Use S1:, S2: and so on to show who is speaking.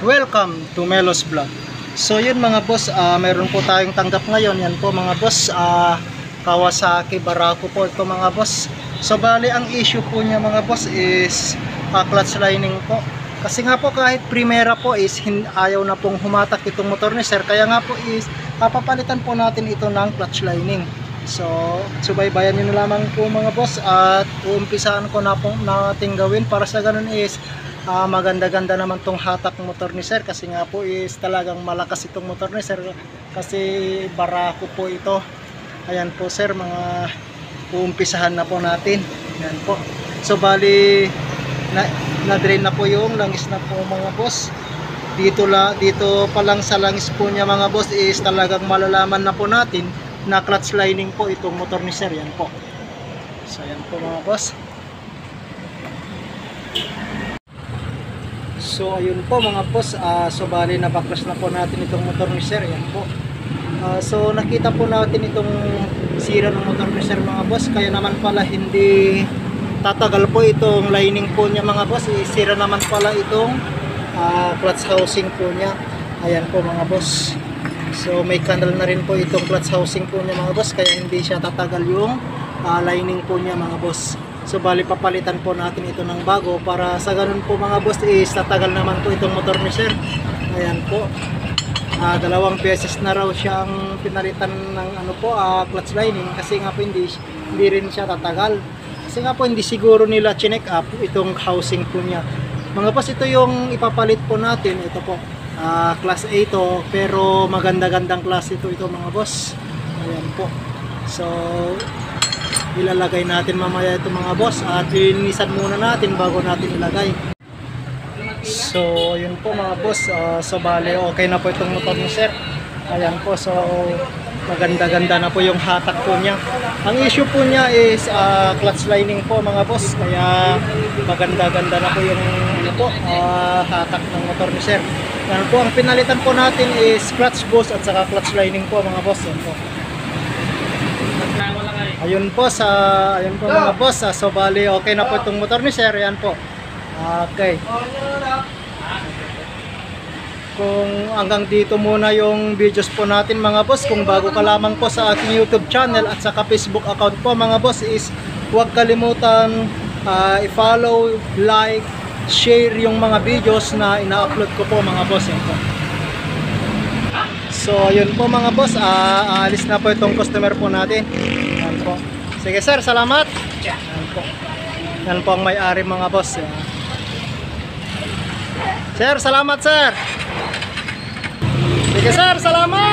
S1: Welcome to Melos Vlog. So yun mga boss, meron po tayong tanggap ngayon. Yan po mga boss, Kawasaki Barako po ito mga boss. So bali ang issue po niya mga boss is clutch lining po. Kasi nga po kahit primera po is ayaw na pong humatak itong motor ni sir. Kaya nga po is papapalitan po natin ito ng clutch lining. So subaybayan nyo na lamang po mga boss at uumpisaan ko na po natin gawin para sa ganun is maganda-ganda naman tong hatak motor ni sir, kasi nga po is talagang malakas itong motor ni sir kasi Barako po ito. Ayan po sir, mga uumpisahan na po natin. Ayan po. So bali na-drain na po yung langis na po mga boss. Dito pa lang sa langis po niya mga boss is talagang malalaman na po natin na clutch lining po itong motor ni sir. Yan po. So ayan po mga boss. So ayun po mga boss, so bali nabaklas na po natin itong motor ni sir. Yan po. So nakita po natin itong sira ng motor ni sir mga boss. Kaya naman pala hindi tatagal po itong lining po niya mga boss. Sira naman pala itong clutch housing po niya. Ayan po mga boss. So may candle na rin po itong clutch housing po niya mga boss. Kaya hindi siya tatagal yung lining po niya mga boss. So bali papalitan po natin ito ng bago para sa ganun po mga boss is tatagal naman po itong motor ni sir. Ayan po. Dalawang beses na raw siyang pinalitan ng clutch lining kasi nga po hindi rin siya tatagal. Kasi nga po hindi siguro nila chinek up itong housing po niya. Mga boss, ito yung ipapalit po natin. Ito po. Class A ito pero maganda-gandang klase ito mga boss. Ayan po. So ilalagay natin mamaya ito mga boss at linisan muna natin bago natin ilagay. So yun po mga boss, so bale okay na po itong motor ni sir. Ayan po, so maganda-ganda na po yung hatak po niya. Ang issue po niya is clutch lining po mga boss, kaya maganda-ganda na po yung hatak ng motor ni sir. Ayan po, ang pinalitan po natin is clutch boss at saka clutch lining po mga boss. Ayan po. Ayun po mga boss, so bali okay na po itong motor ni sir. Yan po. Okay. Kung hanggang dito muna yung videos po natin mga boss, kung bago ka lamang po sa aking YouTube channel at saka Facebook account po mga boss is huwag kalimutan i-follow, like, share yung mga videos na ina-upload ko po mga boss. Yan po. So yun po mga boss, aalis na po itong customer po natin. Yan po. Sige sir, salamat. Yan po. Yan po ang may-ari mga boss. Yan. Sir, salamat sir. Sige sir, salamat.